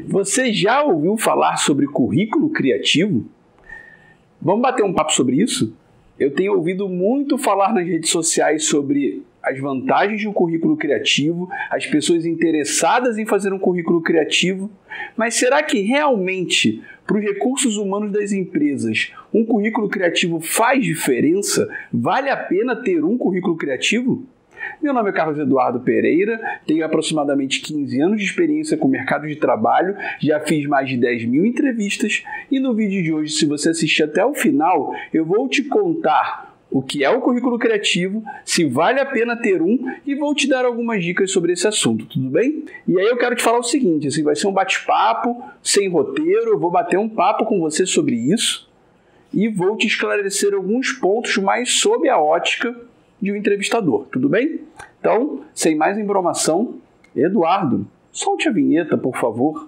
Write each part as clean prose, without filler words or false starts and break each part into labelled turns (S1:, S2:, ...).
S1: Você já ouviu falar sobre currículo criativo? Vamos bater um papo sobre isso? Eu tenho ouvido muito falar nas redes sociais sobre as vantagens de um currículo criativo, as pessoas interessadas em fazer um currículo criativo, mas será que realmente, para os recursos humanos das empresas, um currículo criativo faz diferença? Vale a pena ter um currículo criativo? Meu nome é Carlos Eduardo Pereira, tenho aproximadamente 15 anos de experiência com o mercado de trabalho, já fiz mais de 10 mil entrevistas e no vídeo de hoje, se você assistir até o final, eu vou te contar o que é o currículo criativo, se vale a pena ter um e vou te dar algumas dicas sobre esse assunto, tudo bem? E aí eu quero te falar o seguinte, assim, vai ser um bate-papo, sem roteiro, eu vou bater um papo com você sobre isso e vou te esclarecer alguns pontos mais sob a ótica de um entrevistador, tudo bem? Então, sem mais embromação, Eduardo, solte a vinheta, por favor.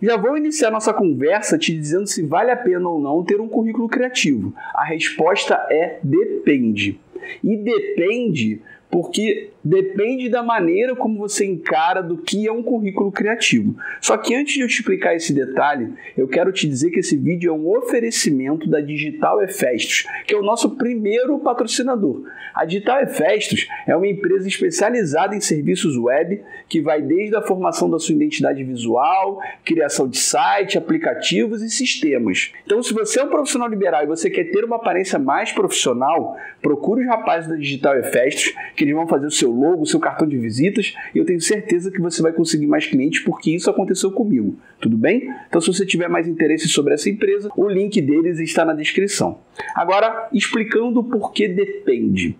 S1: Já vou iniciar nossa conversa te dizendo se vale a pena ou não ter um currículo criativo. A resposta é depende. E depende porque depende da maneira como você encara do que é um currículo criativo. Só que antes de eu te explicar esse detalhe, eu quero te dizer que esse vídeo é um oferecimento da Digital Efestos, que é o nosso primeiro patrocinador. A Digital Efestos é uma empresa especializada em serviços web, que vai desde a formação da sua identidade visual, criação de site, aplicativos e sistemas. Então, se você é um profissional liberal e você quer ter uma aparência mais profissional, procure os rapazes da Digital Efestos, que eles vão fazer o seu logo, o seu cartão de visitas, e eu tenho certeza que você vai conseguir mais clientes, porque isso aconteceu comigo, tudo bem? Então, se você tiver mais interesse sobre essa empresa, o link deles está na descrição. Agora, explicando o porquê depende.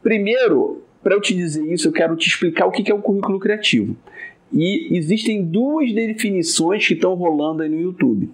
S1: Primeiro, para eu te dizer isso, eu quero te explicar o que é um currículo criativo. E existem duas definições que estão rolando aí no YouTube.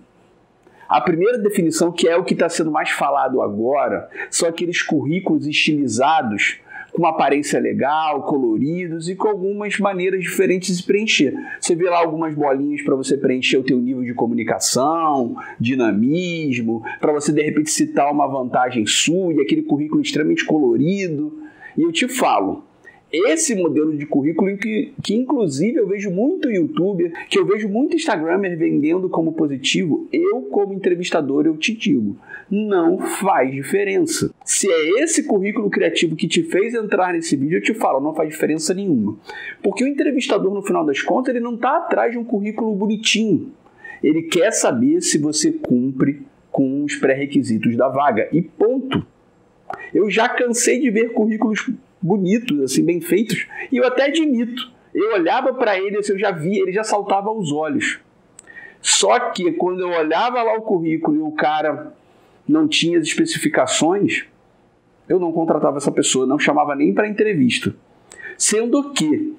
S1: A primeira definição, que é o que está sendo mais falado agora, são aqueles currículos estilizados, com uma aparência legal, coloridos e com algumas maneiras diferentes de preencher. Você vê lá algumas bolinhas para você preencher o teu nível de comunicação, dinamismo, para você de repente citar uma vantagem sua e aquele currículo extremamente colorido. E eu te falo, esse modelo de currículo que inclusive eu vejo muito youtuber, que eu vejo muito instagramer vendendo como positivo, eu como entrevistador eu te digo, não faz diferença. Se é esse currículo criativo que te fez entrar nesse vídeo, eu te falo, não faz diferença nenhuma. Porque o entrevistador, no final das contas, ele não está atrás de um currículo bonitinho. Ele quer saber se você cumpre com os pré-requisitos da vaga. E ponto. Eu já cansei de ver currículos bonitos, assim, bem feitos, e eu até admito, eu olhava para ele, assim, eu já via, ele já saltava aos olhos. Só que quando eu olhava lá o currículo e o cara não tinha as especificações, eu não contratava essa pessoa, não chamava nem para entrevista. Sendo que,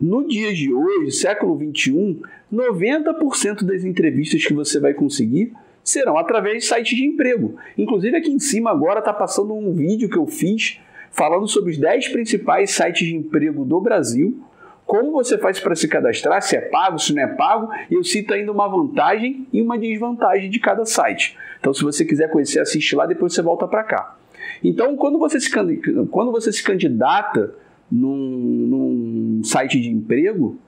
S1: no dia de hoje, século XXI, 90% das entrevistas que você vai conseguir serão através de sites de emprego. Inclusive aqui em cima agora está passando um vídeo que eu fiz falando sobre os 10 principais sites de emprego do Brasil, como você faz para se cadastrar, se é pago, se não é pago, e eu cito ainda uma vantagem e uma desvantagem de cada site. Então, se você quiser conhecer, assiste lá, depois você volta para cá. Então, quando você se candidata num site de emprego,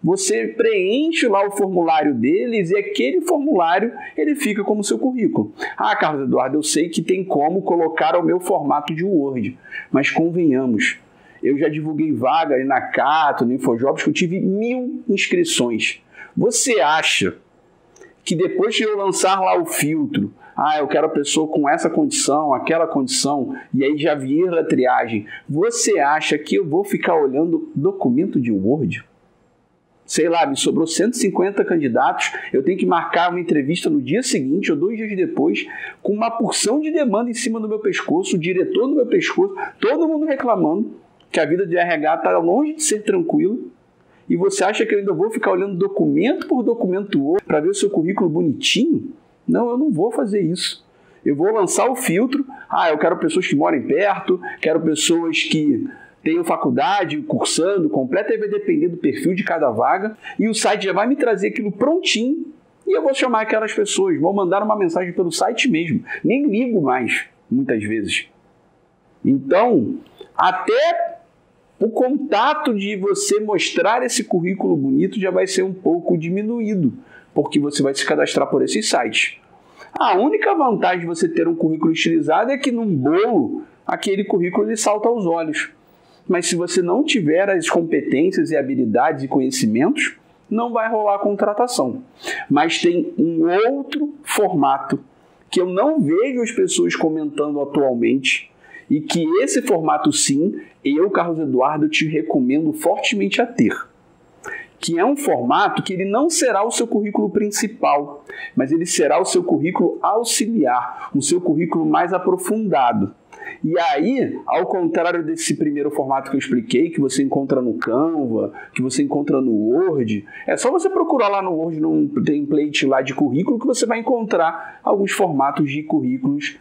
S1: você preenche lá o formulário deles e aquele formulário ele fica como seu currículo. Ah, Carlos Eduardo, eu sei que tem como colocar ao meu formato de Word, mas convenhamos, eu já divulguei vaga aí na Cato, no Infojobs, que eu tive 1000 inscrições. Você acha que depois de eu lançar lá o filtro, eu quero a pessoa com essa condição, aquela condição, e aí já vir a triagem, você acha que eu vou ficar olhando documento de Word? Sei lá, me sobrou 150 candidatos, eu tenho que marcar uma entrevista no dia seguinte ou 2 dias depois, com uma porção de demanda em cima do meu pescoço, o diretor no meu pescoço, todo mundo reclamando que a vida de RH está longe de ser tranquila, e você acha que eu ainda vou ficar olhando documento por documento para ver o seu currículo bonitinho? Não, eu não vou fazer isso. Eu vou lançar o filtro, eu quero pessoas que morem perto, quero pessoas que tenho faculdade, cursando, completa, e vai depender do perfil de cada vaga, e o site já vai me trazer aquilo prontinho, e eu vou chamar aquelas pessoas, vou mandar uma mensagem pelo site mesmo, nem ligo mais, muitas vezes. Então, até o contato de você mostrar esse currículo bonito já vai ser um pouco diminuído, porque você vai se cadastrar por esses sites. A única vantagem de você ter um currículo estilizado é que num bolo, aquele currículo ele salta aos olhos. Mas se você não tiver as competências e habilidades e conhecimentos, não vai rolar a contratação. Mas tem um outro formato que eu não vejo as pessoas comentando atualmente e que esse formato sim, eu, Carlos Eduardo, te recomendo fortemente a ter. Que é um formato que ele não será o seu currículo principal, mas ele será o seu currículo auxiliar, o seu currículo mais aprofundado. E aí, ao contrário desse primeiro formato que eu expliquei, que você encontra no Canva, que você encontra no Word, é só você procurar lá no Word, num template lá de currículo, que você vai encontrar alguns formatos de currículos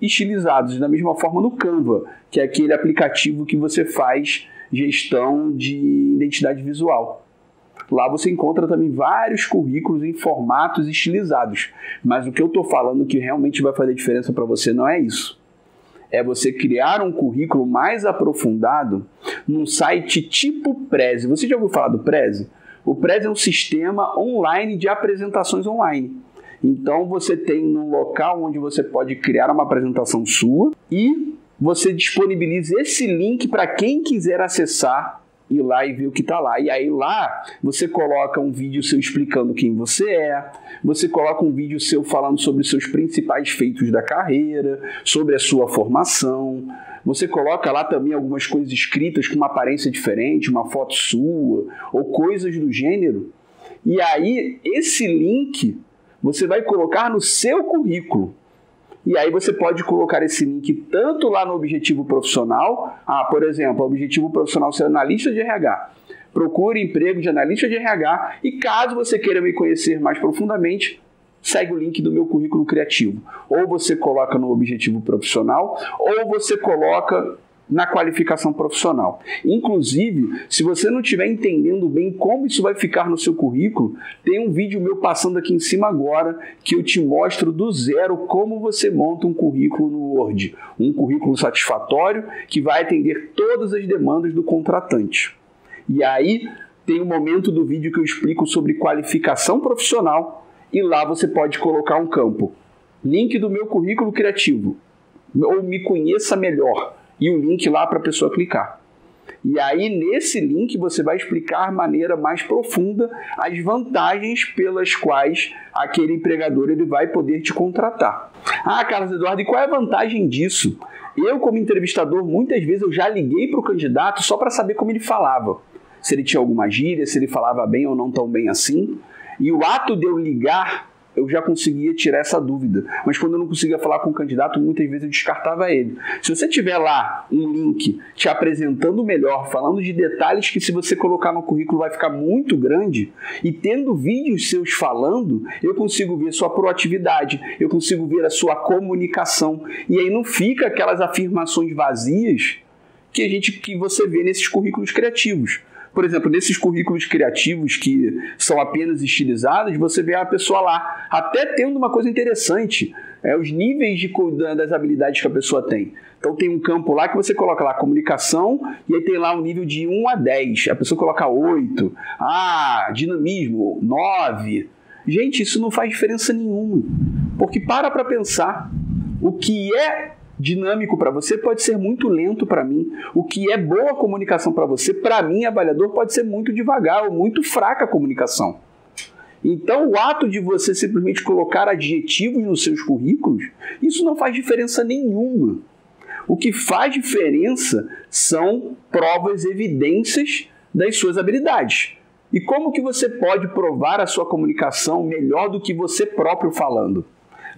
S1: estilizados, da mesma forma no Canva, que é aquele aplicativo que você faz gestão de identidade visual. Lá você encontra também vários currículos em formatos estilizados. Mas o que eu estou falando que realmente vai fazer diferença para você não é isso. É você criar um currículo mais aprofundado num site tipo Prezi. Você já ouviu falar do Prezi? O Prezi é um sistema online de apresentações online. Então você tem um local onde você pode criar uma apresentação sua e você disponibiliza esse link para quem quiser acessar, ir lá e ver o que está lá. E aí lá você coloca um vídeo seu explicando quem você é, você coloca um vídeo seu falando sobre os seus principais feitos da carreira, sobre a sua formação, você coloca lá também algumas coisas escritas com uma aparência diferente, uma foto sua, ou coisas do gênero. E aí esse link você vai colocar no seu currículo. E aí você pode colocar esse link tanto lá no objetivo profissional, por exemplo, o objetivo profissional ser analista de RH. Procure emprego de analista de RH e caso você queira me conhecer mais profundamente, segue o link do meu currículo criativo. Ou você coloca no objetivo profissional, ou você coloca na qualificação profissional. Inclusive, se você não estiver entendendo bem como isso vai ficar no seu currículo, tem um vídeo meu passando aqui em cima agora que eu te mostro do zero como você monta um currículo no Word. Um currículo satisfatório que vai atender todas as demandas do contratante. E aí tem um momento do vídeo que eu explico sobre qualificação profissional e lá você pode colocar um campo. Link do meu currículo criativo. Ou me conheça melhor. E o link lá para a pessoa clicar. E aí, nesse link, você vai explicar de maneira mais profunda as vantagens pelas quais aquele empregador ele vai poder te contratar. Carlos Eduardo, e qual é a vantagem disso? Eu, como entrevistador, muitas vezes eu já liguei para o candidato só para saber como ele falava. Se ele tinha alguma gíria, se ele falava bem ou não tão bem assim. E o ato de eu ligar, eu já conseguia tirar essa dúvida. Mas quando eu não conseguia falar com o candidato, muitas vezes eu descartava ele. Se você tiver lá um link te apresentando melhor, falando de detalhes que se você colocar no currículo vai ficar muito grande, e tendo vídeos seus falando, eu consigo ver sua proatividade, eu consigo ver a sua comunicação. E aí não fica aquelas afirmações vazias que você vê nesses currículos criativos. Por exemplo, nesses currículos criativos que são apenas estilizados, você vê a pessoa lá, até tendo uma coisa interessante, os níveis das habilidades que a pessoa tem. Então tem um campo lá que você coloca lá comunicação, e aí tem lá um nível de 1 a 10, a pessoa coloca 8, dinamismo, 9. Gente, isso não faz diferença nenhuma, porque para pensar, o que é dinâmico para você pode ser muito lento para mim. O que é boa comunicação para você, para mim, avaliador, pode ser muito devagar ou muito fraca a comunicação. Então, o ato de você simplesmente colocar adjetivos nos seus currículos, isso não faz diferença nenhuma. O que faz diferença são provas, evidências das suas habilidades. E como que você pode provar a sua comunicação melhor do que você próprio falando?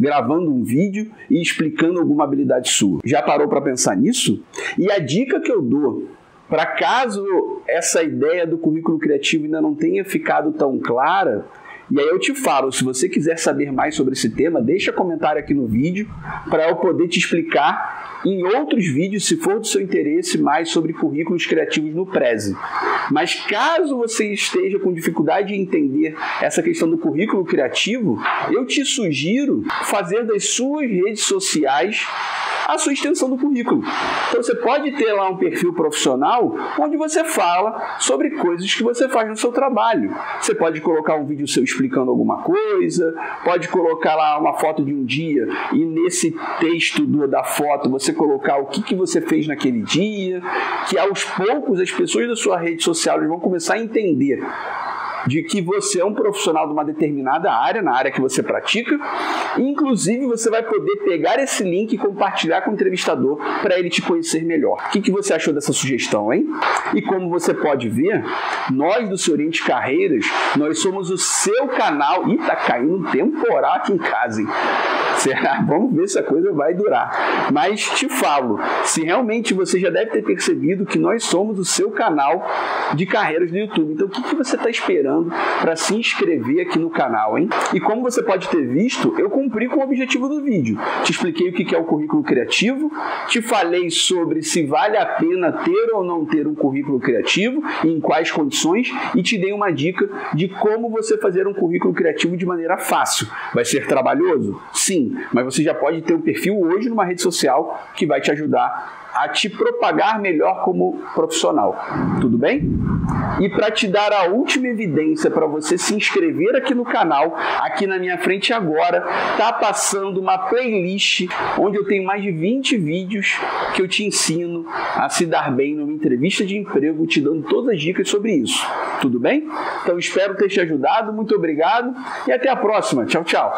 S1: Gravando um vídeo e explicando alguma habilidade sua. Já parou para pensar nisso? E a dica que eu dou, para caso essa ideia do currículo criativo ainda não tenha ficado tão clara, e aí eu te falo, se você quiser saber mais sobre esse tema, deixa comentário aqui no vídeo para eu poder te explicar em outros vídeos, se for do seu interesse, mais sobre currículos criativos no Prezi. Mas caso você esteja com dificuldade em entender essa questão do currículo criativo, eu te sugiro fazer das suas redes sociais a sua extensão do currículo. Então você pode ter lá um perfil profissional onde você fala sobre coisas que você faz no seu trabalho. Você pode colocar um vídeo seu explicando alguma coisa, pode colocar lá uma foto de um dia e nesse texto da foto você colocar o que você fez naquele dia, que aos poucos as pessoas da sua rede social vão começar a entender de que você é um profissional de uma determinada área, na área que você pratica, e inclusive você vai poder pegar esse link e compartilhar com o entrevistador para ele te conhecer melhor. O que você achou dessa sugestão, hein? E como você pode ver, nós do Seoriente Carreiras, nós somos o seu canal. Ih, tá caindo um temporal aqui em casa, hein? Vamos ver se a coisa vai durar. Mas te falo, se realmente você já deve ter percebido que nós somos o seu canal de carreiras do YouTube. Então o que você está esperando para se inscrever aqui no canal, hein? E como você pode ter visto, eu cumpri com o objetivo do vídeo. Te expliquei o que é o currículo criativo, te falei sobre se vale a pena ter ou não ter um currículo criativo e em quais condições, e te dei uma dica de como você fazer um currículo criativo de maneira fácil. Vai ser trabalhoso? Sim, mas você já pode ter um perfil hoje numa rede social que vai te ajudar a te propagar melhor como profissional. Tudo bem? E para te dar a última evidência para você se inscrever aqui no canal, aqui na minha frente agora, tá passando uma playlist onde eu tenho mais de 20 vídeos que eu te ensino a se dar bem numa entrevista de emprego, te dando todas as dicas sobre isso. Tudo bem? Então espero ter te ajudado, muito obrigado e até a próxima. Tchau, tchau.